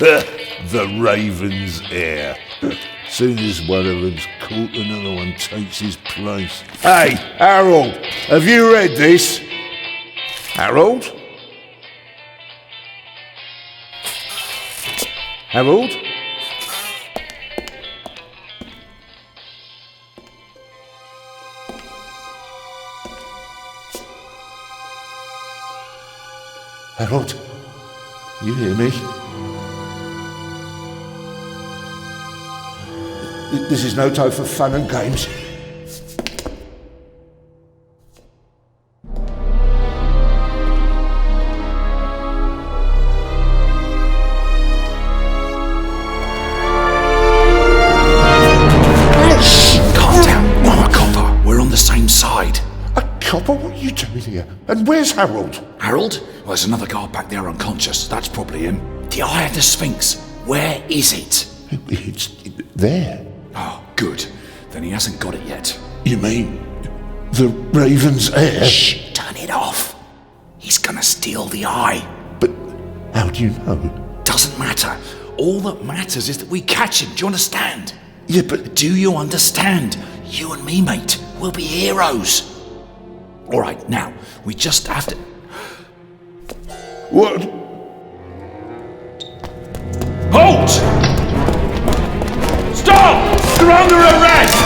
The Raven's heir. Soon as one of them's caught, another one takes his place. Hey, Harold, have you read this? Harold? Harold? Harold, you hear me? This is no time for fun and games. Calm down. I'm a copper. We're on the same side. A copper? What are you doing here? And where's Harold? Harold? Well, there's another guard back there unconscious. That's probably him. The Eye of the Sphinx. Where is it? It's there. Oh, good. Then he hasn't got it yet. You mean the Raven's heir? Shh! Turn it off. He's gonna steal the eye. But how do you know? Doesn't matter. All that matters is that we catch him. Do you understand? Yeah, but Do you understand? You and me, mate. We'll be heroes. All right, now, we just have to... what? Halt! Stop! You're under arrest!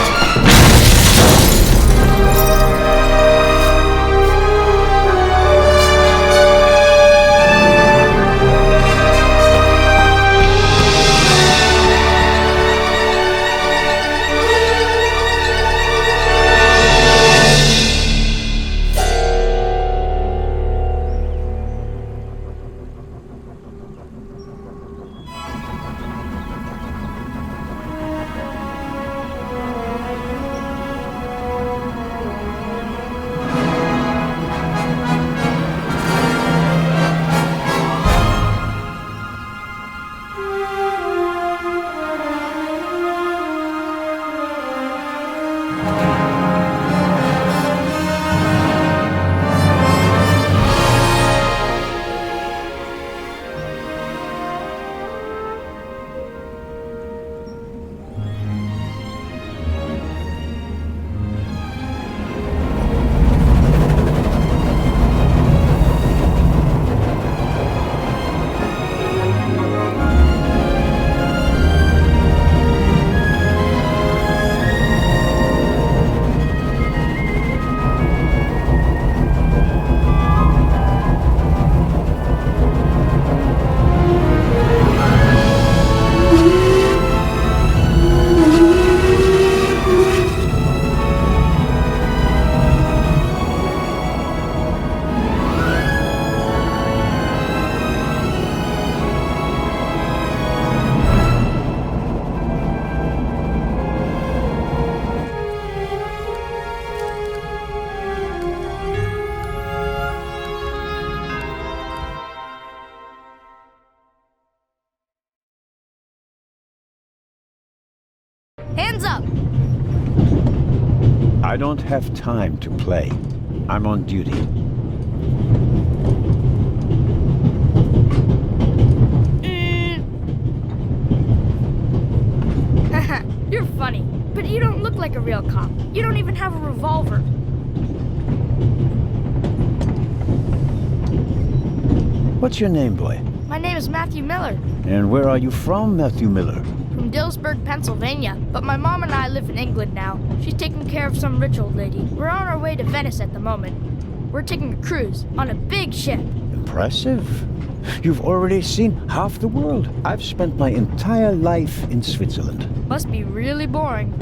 Hands up! I don't have time to play. I'm on duty. You're funny, but you don't look like a real cop. You don't even have a revolver. What's your name, boy? My name is Matthew Miller, And where are you from, Matthew Miller? from Dillsburg, Pennsylvania. But my mom and I live in England now. She's taking care of some rich old lady. We're on our way to Venice at the moment. We're taking a cruise on a big ship. Impressive. You've already seen half the world. I've spent my entire life in Switzerland. Must be really boring.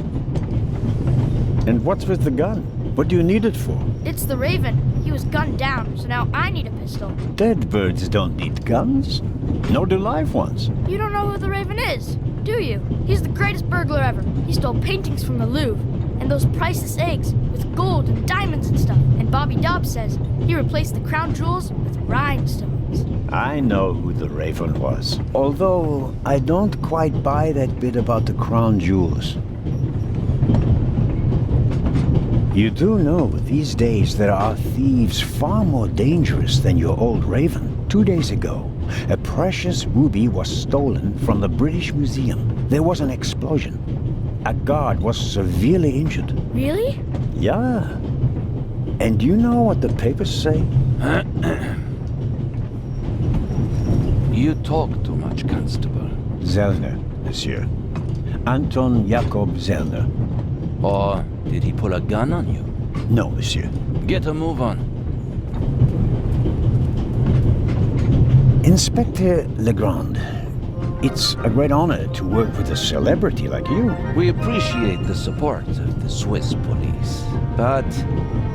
And what's with the gun? What do you need it for? It's the Raven. He was gunned down, so now I need a pistol. Dead birds don't need guns. Nor do live ones. You don't know who the Raven is, do you? He's the greatest burglar ever. He stole paintings from the Louvre, and those priceless eggs with gold and diamonds and stuff. And Bobby Dobbs says he replaced the crown jewels with rhinestones. I know who the Raven was. Although I don't quite buy that bit about the crown jewels. You do know these days there are thieves far more dangerous than your old Raven. 2 days ago, A precious ruby was stolen from the British Museum. There was an explosion. A guard was severely injured. Really? Yeah. And do you know what the papers say? You talk too much, Constable. Zellner, monsieur. Anton Jakob Zellner. Or did he pull a gun on you? No, monsieur. Get a move on. Inspector Legrand, it's a great honor to work with a celebrity like you. We appreciate the support of the Swiss police, but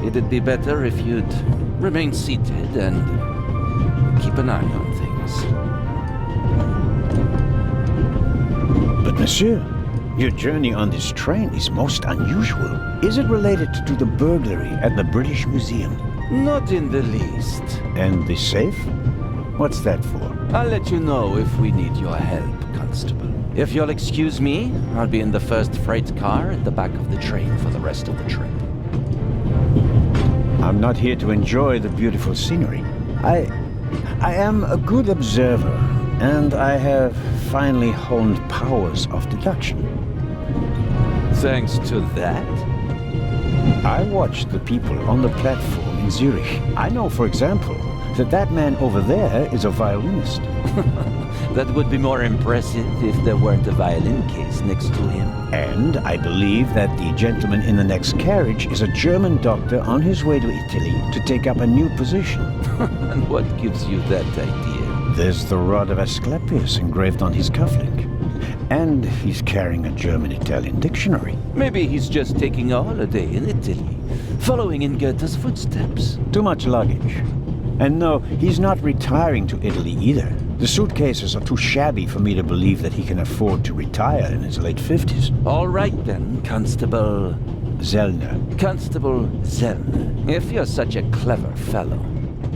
it'd be better if you'd remain seated and keep an eye on things. But monsieur, your journey on this train is most unusual. Is it related to the burglary at the British Museum? Not in the least. And the safe? What's that for? I'll let you know if we need your help, Constable. If you'll excuse me, I'll be in the first freight car at the back of the train for the rest of the trip. I'm not here to enjoy the beautiful scenery. I am a good observer, and I have finally honed powers of deduction. Thanks to that? I watched the people on the platform in Zurich. I know, for example, that man over there is a violinist. That would be more impressive if there weren't a violin case next to him. And I believe that the gentleman in the next carriage is a German doctor on his way to Italy to take up a new position. And what gives you that idea? There's the rod of Asclepius engraved on his cufflink. And he's carrying a German-Italian dictionary. Maybe he's just taking a holiday in Italy, following in Goethe's footsteps. Too much luggage. And no, he's not retiring to Italy either. The suitcases are too shabby for me to believe that he can afford to retire in his late 50s. All right then, Constable Zellner. Constable Zellner. If you're such a clever fellow,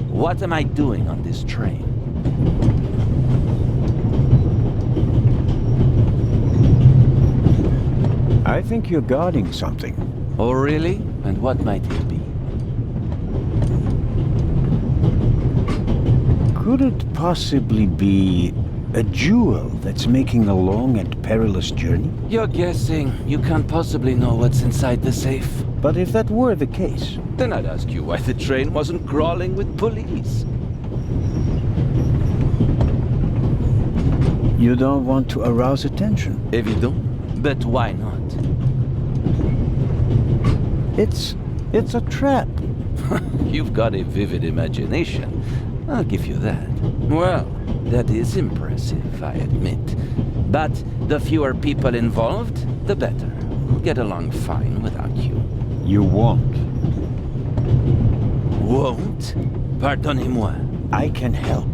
what am I doing on this train? I think you're guarding something. Oh, really? And what might it be? Could it possibly be a jewel that's making a long and perilous journey? You're guessing. You can't possibly know what's inside the safe. But if that were the case... Then I'd ask you why the train wasn't crawling with police. You don't want to arouse attention. Évident. But why not? It's a trap. You've got a vivid imagination. I'll give you that. Well, that is impressive, I admit. But the fewer people involved, the better. We'll get along fine without you. You won't. Won't? Pardonnez-moi. I can help.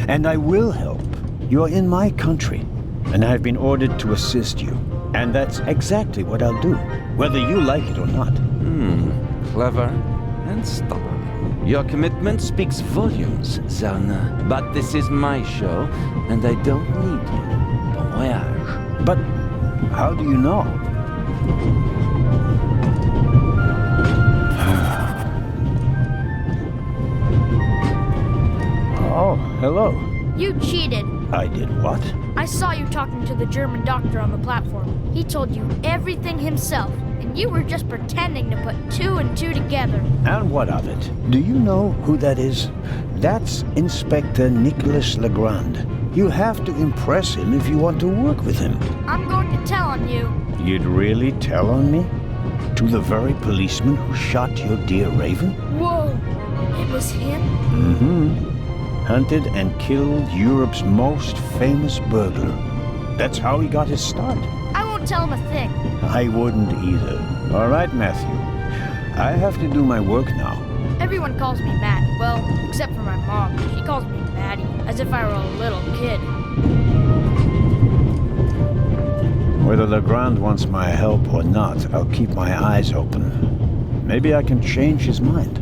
And I will help. You're in my country. And I've been ordered to assist you. And that's exactly what I'll do. Whether you like it or not. Clever and stubborn. Your commitment speaks volumes, Zellner. But this is my show, and I don't need you. Bon voyage. But how do you know? Oh, hello. You cheated. I did what? I saw you talking to the German doctor on the platform. He told you everything himself, and you were just pretending to put two and two together. And what of it? Do you know who that is? That's Inspector Nicholas Legrand. You have to impress him if you want to work with him. I'm going to tell on you. You'd really tell on me? To the very policeman who shot your dear Raven? Whoa, it was him? Mm-hmm. Hunted and killed Europe's most famous burglar. That's how he got his start. I won't tell him a thing. I wouldn't either. All right, Matthew. I have to do my work now. Everyone calls me Matt. Well, except for my mom. She calls me Maddie, as if I were a little kid. Whether Legrand wants my help or not, I'll keep my eyes open. Maybe I can change his mind.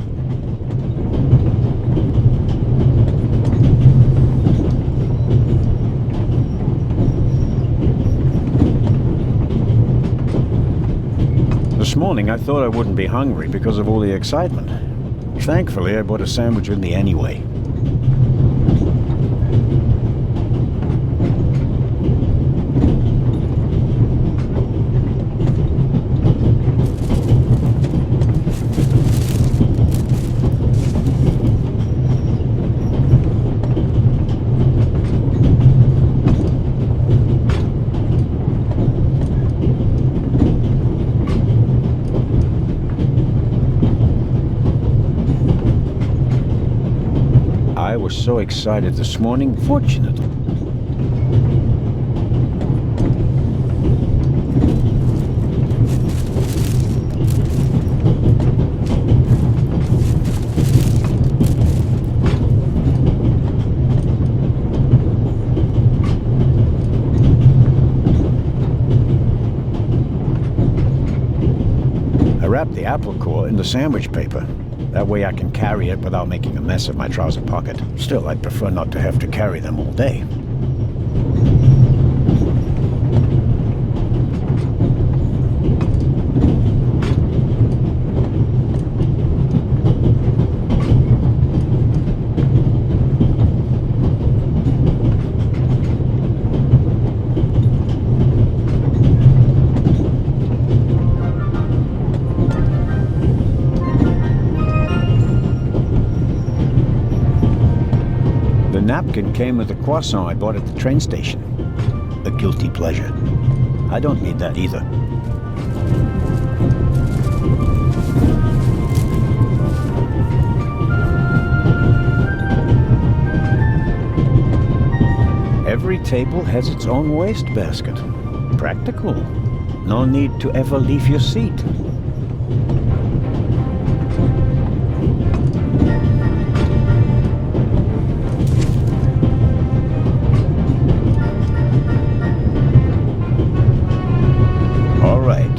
This morning, I thought I wouldn't be hungry because of all the excitement. Thankfully, I bought a sandwich with me anyway. was so excited this morning. Fortunate. I wrapped the apple core in the sandwich paper. That way I can carry it without making a mess of my trouser pocket. Still, I'd prefer not to have to carry them all day. The napkin came with a croissant I bought at the train station. A guilty pleasure. I don't need that either. Every table has its own wastebasket. Practical. No need to ever leave your seat. All right.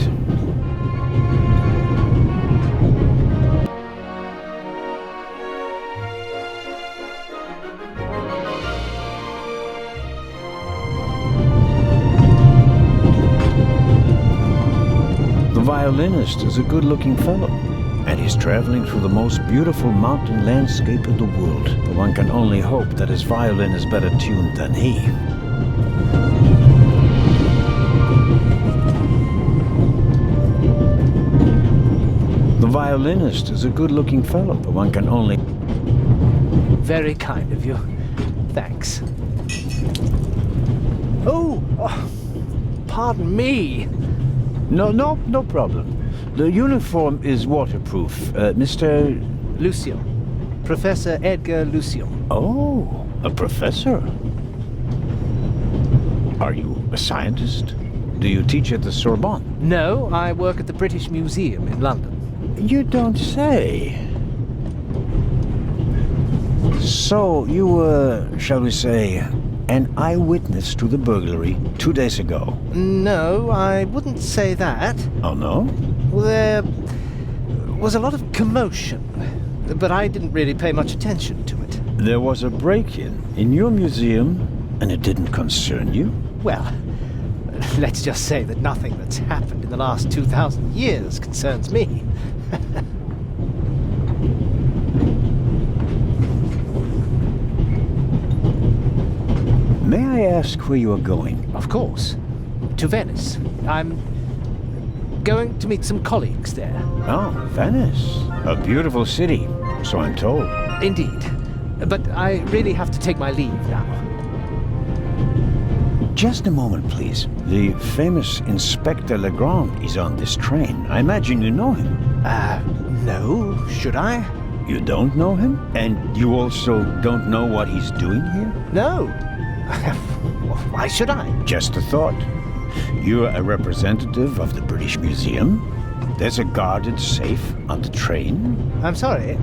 The violinist is a good-looking fellow, and he's traveling through the most beautiful mountain landscape in the world. But one can only hope that his violin is better tuned than he. The violinist is a good-looking fellow, but one can only... Very kind of you. Thanks. Oh, pardon me. No problem. The uniform is waterproof. Mr... Lucio. Professor Edgar Lucio. Oh, a professor. Are you a scientist? Do you teach at the Sorbonne? No, I work at the British Museum in London. You don't say. So, you were, shall we say, an eyewitness to the burglary 2 days ago? No, I wouldn't say that. Oh, no? There was a lot of commotion, but I didn't really pay much attention to it. There was a break-in in your museum, and it didn't concern you? Well, let's just say that nothing that's happened in the last 2,000 years concerns me. May I ask where you are going? Of course. To Venice. I'm going to meet some colleagues there. Oh, Venice. A beautiful city, so I'm told. Indeed. But I really have to take my leave now. Just a moment, please. The famous Inspector Legrand is on this train. I imagine you know him. No, should I? You don't know him? And you also don't know what he's doing here? No. Why should I? Just a thought. You're a representative of the British Museum. There's a guarded safe on the train. I'm sorry.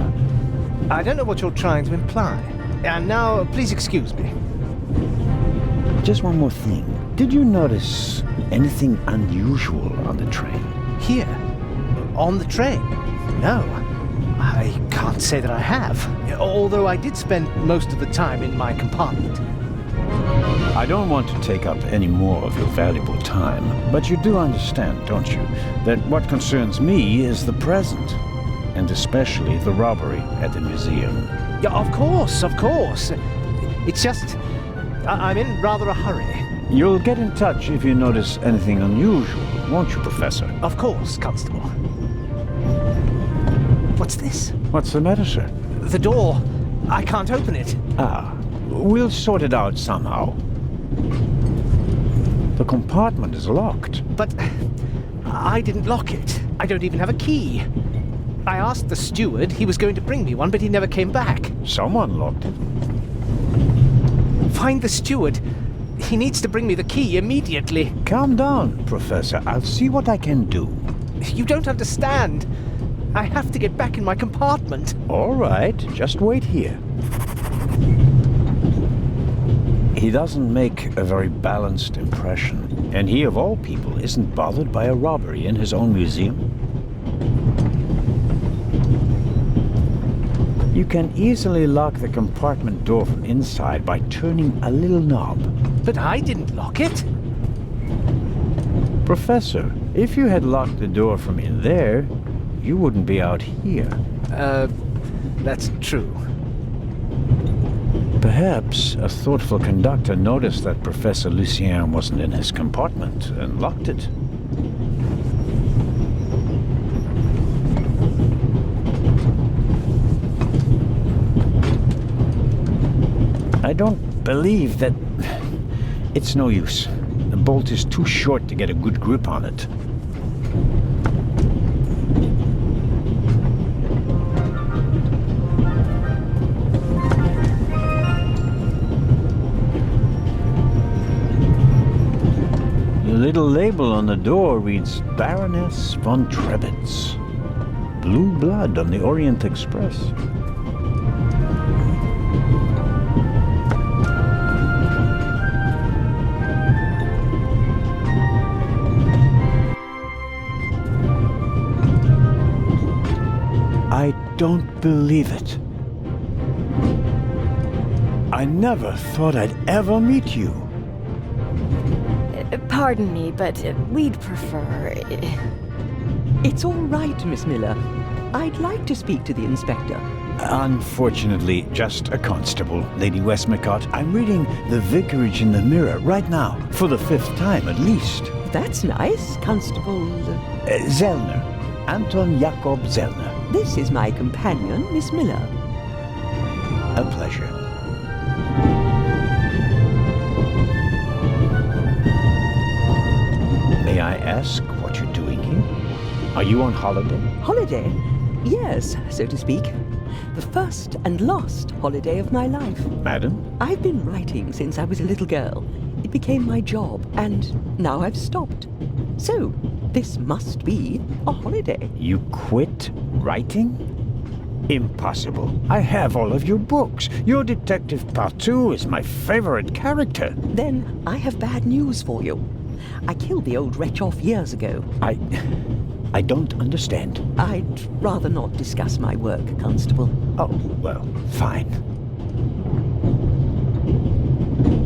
I don't know what you're trying to imply. And now, please excuse me. Just one more thing. Did you notice anything unusual on the train? Here? On the train? No. I can't say that I have. Although I did spend most of the time in my compartment. I don't want to take up any more of your valuable time, but you do understand, don't you, that what concerns me is the present, and especially the robbery at the museum. Yeah, of course. It's just... I'm in rather a hurry. You'll get in touch if you notice anything unusual, won't you, Professor? Of course, Constable. What's this? What's the matter, sir? The door. I can't open it. Ah, we'll sort it out somehow. The compartment is locked. But I didn't lock it. I don't even have a key. I asked the steward. He was going to bring me one, but he never came back. Someone locked it. find the steward. He needs to bring me the key immediately. Calm down, Professor. I'll see what I can do. You don't understand. I have to get back in my compartment. All right, just wait here. He doesn't make a very balanced impression, and he, of all people, isn't bothered by a robbery in his own museum. You can easily lock the compartment door from inside by turning a little knob. But I didn't lock it. Professor, if you had locked the door from in there, you wouldn't be out here. That's true. Perhaps a thoughtful conductor noticed that Professor Lucien wasn't in his compartment and locked it. I don't believe that... It's no use. The bolt is too short to get a good grip on it. The little label on the door reads Baroness von Trebitz. Blue blood on the Orient Express. I don't believe it. I never thought I'd ever meet you. Pardon me, but we'd prefer... It's all right, Miss Miller. I'd like to speak to the inspector. Unfortunately, just a constable, Lady Westmacott. I'm reading The Vicarage in the Mirror right now, for the 5th time at least. That's nice, Constable... Zellner. Anton Jakob Zellner. This is my companion, Miss Miller. A pleasure. May I ask what you're doing here? Are you on holiday? Holiday? Yes, so to speak. The first and last holiday of my life. Madam? I've been writing since I was a little girl. It became my job, and now I've stopped. So, this must be a holiday. You quit writing? Impossible. I have all of your books. Your Detective Partout is my favorite character. Then I have bad news for you. I killed the old wretch off years ago. I don't understand. I'd rather not discuss my work, Constable. Oh, well, fine.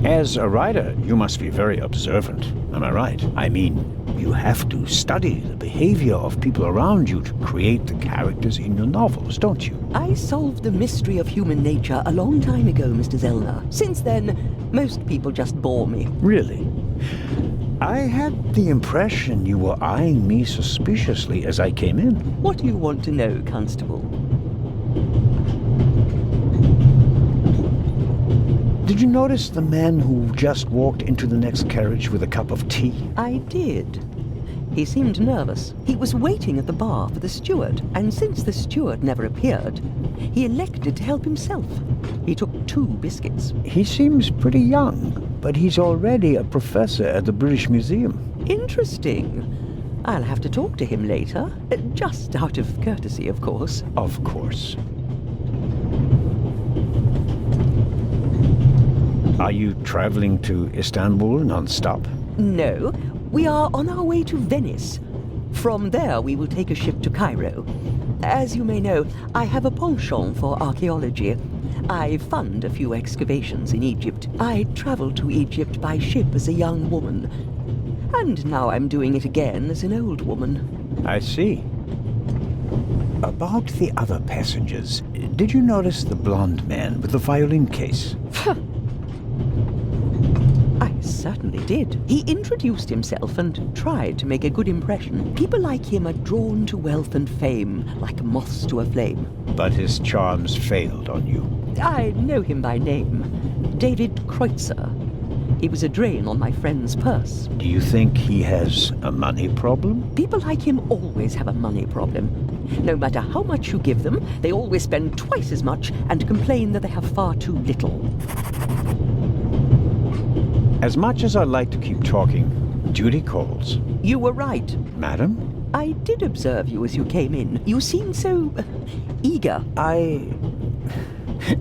As a writer, you must be very observant. Am I right? I mean, you have to study the behavior of people around you to create the characters in your novels, don't you? I solved the mystery of human nature a long time ago, Mr. Zellner. Since then, most people just bore me. Really? I had the impression you were eyeing me suspiciously as I came in. What do you want to know, Constable? Did you notice the man who just walked into the next carriage with a cup of tea? I did. He seemed nervous. He was waiting at the bar for the steward, and since the steward never appeared, he elected to help himself. He took 2 biscuits. He seems pretty young, but he's already a professor at the British Museum. Interesting. I'll have to talk to him later. Just out of courtesy, of course. Of course. Are you traveling to Istanbul non-stop? No, we are on our way to Venice. From there, we will take a ship to Cairo. As you may know, I have a penchant for archaeology. I fund a few excavations in Egypt. I traveled to Egypt by ship as a young woman. And now I'm doing it again as an old woman. I see. About the other passengers, did you notice the blonde man with the violin case? I certainly did. He introduced himself and tried to make a good impression. People like him are drawn to wealth and fame, like moths to a flame. But his charms failed on you. I know him by name. David Kreutzer. He was a drain on my friend's purse. Do you think he has a money problem? People like him always have a money problem. No matter how much you give them, they always spend twice as much and complain that they have far too little. As much as I'd like to keep talking, duty calls. You were right. Madam? I did observe you as you came in. You seemed so eager.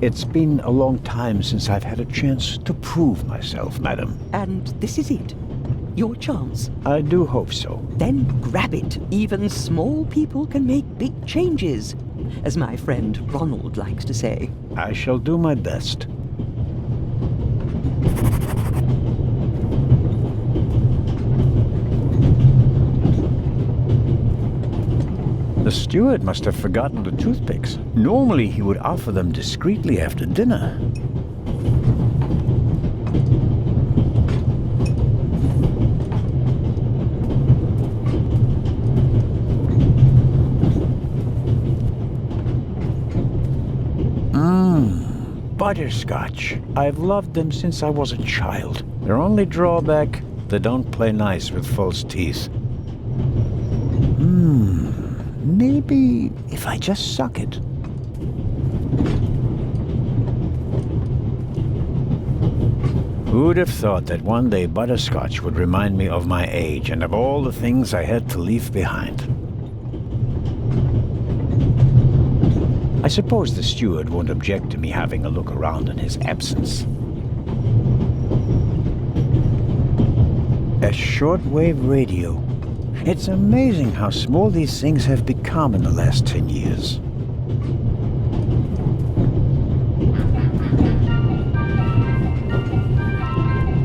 It's been a long time since I've had a chance to prove myself, madam. And this is it. Your chance. I do hope so. Then grab it. Even small people can make big changes, as my friend Ronald likes to say. I shall do my best. The steward must have forgotten the toothpicks. Normally he would offer them discreetly after dinner. Butterscotch. I've loved them since I was a child. Their only drawback, they don't play nice with false teeth. Maybe if I just suck it. Who'd have thought that one day butterscotch would remind me of my age and of all the things I had to leave behind? I suppose the steward won't object to me having a look around in his absence. A shortwave radio. It's amazing how small these things have become in the last 10 years.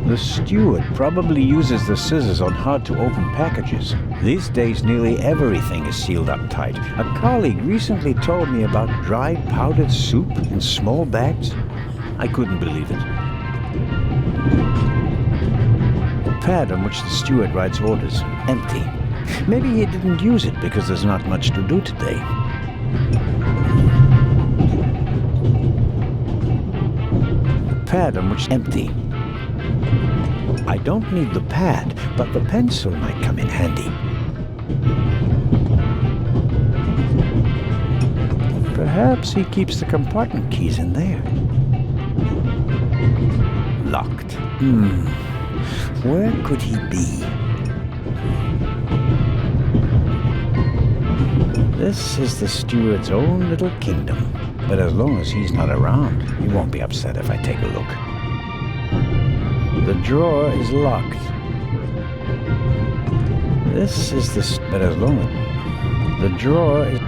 The steward probably uses the scissors on hard-to-open packages. These days, nearly everything is sealed up tight. A colleague recently told me about dried powdered soup in small bags. I couldn't believe it. The pad on which the steward writes orders, empty. Maybe he didn't use it because there's not much to do today. The pad on which empty. I don't need the pad, but the pencil might come in handy. Perhaps he keeps the compartment keys in there. Locked. Where could he be? This is the steward's own little kingdom. But as long as he's not around, he won't be upset if I take a look. The drawer is locked. This is the... but as long as... the drawer is...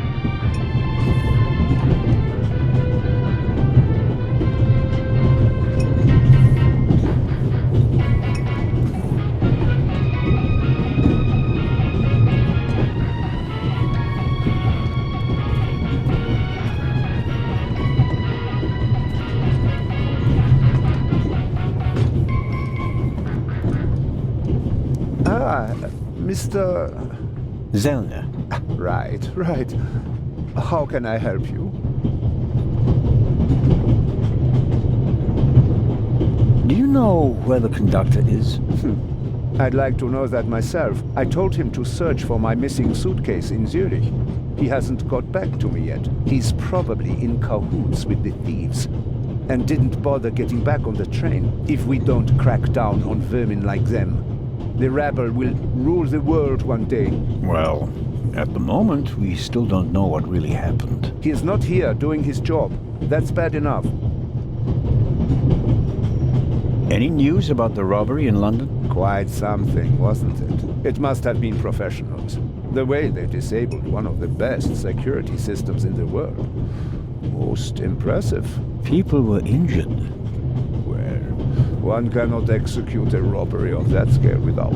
Mr. Zellner. Right. How can I help you? Do you know where the conductor is? I'd like to know that myself. I told him to search for my missing suitcase in Zurich. He hasn't got back to me yet. He's probably in cahoots with the thieves and didn't bother getting back on the train. If we don't crack down on vermin like them, the rabble will rule the world one day. Well, at the moment, we still don't know what really happened. He is not here doing his job. That's bad enough. Any news about the robbery in London? Quite something, wasn't it? It must have been professionals. The way they disabled one of the best security systems in the world. Most impressive. People were injured. One cannot execute a robbery of that scale without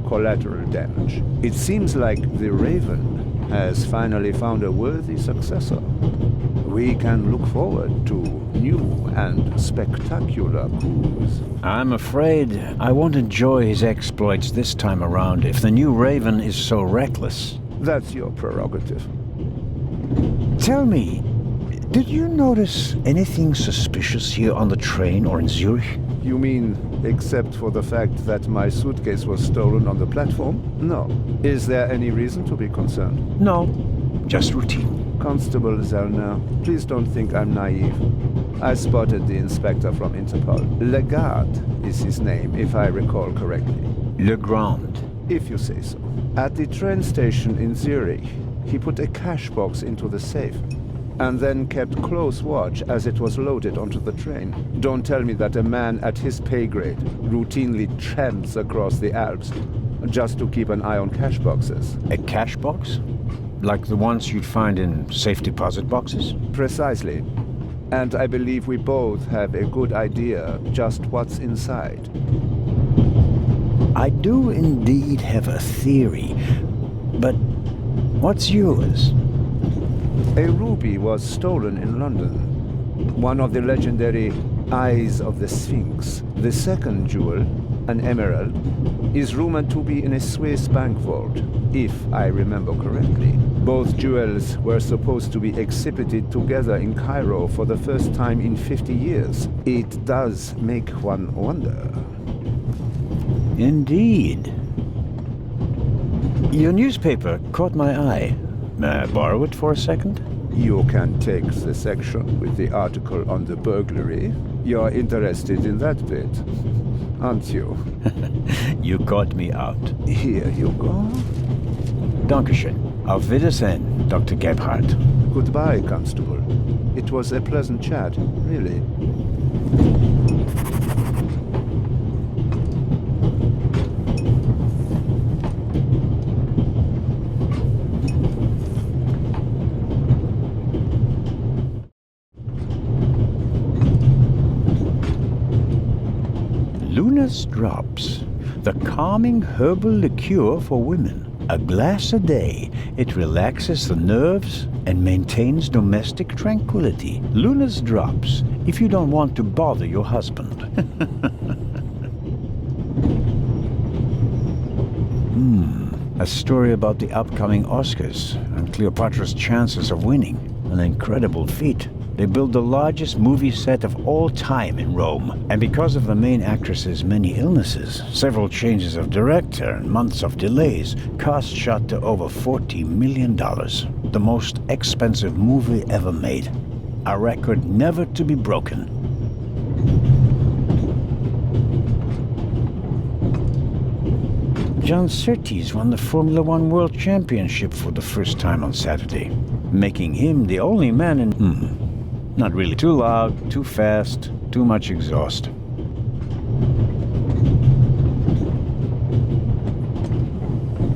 collateral damage. It seems like the Raven has finally found a worthy successor. We can look forward to new and spectacular coups. I'm afraid I won't enjoy his exploits this time around if the new Raven is so reckless. That's your prerogative. Tell me, did you notice anything suspicious here on the train or in Zurich? You mean, except for the fact that my suitcase was stolen on the platform? No. Is there any reason to be concerned? No, just routine. Constable Zellner, please don't think I'm naive. I spotted the inspector from Interpol. Legarde is his name, if I recall correctly. Legrand. If you say so. At the train station in Zurich, he put a cash box into the safe, and then kept close watch as it was loaded onto the train. Don't tell me that a man at his pay grade routinely tramps across the Alps just to keep an eye on cash boxes. A cash box? Like the ones you'd find in safe deposit boxes? Precisely. And I believe we both have a good idea just what's inside. I do indeed have a theory, but what's yours? A ruby was stolen in London. One of the legendary Eyes of the Sphinx. The second jewel, an emerald, is rumored to be in a Swiss bank vault, if I remember correctly. Both jewels were supposed to be exhibited together in Cairo for the first time in 50 years. It does make one wonder. Indeed. Your newspaper caught my eye. May I borrow it for a second? You can take the section with the article on the burglary. You're interested in that bit, aren't you? You caught me out. Here you go. Dankeschön. Auf Wiedersehen, Dr. Gebhardt. Goodbye, Constable. It was a pleasant chat, really. Luna's Drops, the calming herbal liqueur for women. A glass a day, it relaxes the nerves and maintains domestic tranquility. Luna's Drops, if you don't want to bother your husband. A story about the upcoming Oscars and Cleopatra's chances of winning. An incredible feat. They built the largest movie set of all time in Rome. And because of the main actress's many illnesses, several changes of director and months of delays, cost shot to over $40 million. The most expensive movie ever made. A record never to be broken. John Surtees won the Formula One World Championship for the first time on Saturday, making him the only man in... Not really. Too loud, too fast, too much exhaust.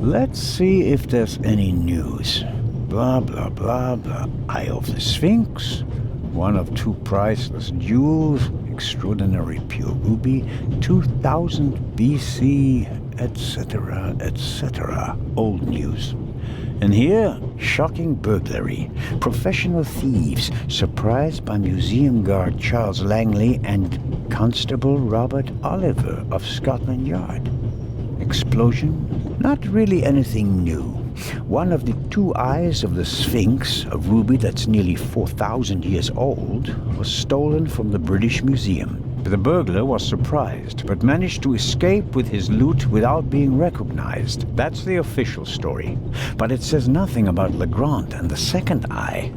Let's see if there's any news. Blah, blah, blah, blah. Eye of the Sphinx. One of two priceless jewels. Extraordinary pure ruby. 2000 BC, etc., etc. Old news. And here, shocking burglary. Professional thieves surprised by museum guard Charles Langley and Constable Robert Oliver of Scotland Yard. Explosion? Not really anything new. One of the two eyes of the Sphinx, a ruby that's nearly 4,000 years old, was stolen from the British Museum. The burglar was surprised, but managed to escape with his loot without being recognized. That's the official story. But it says nothing about Legrand and the second eye.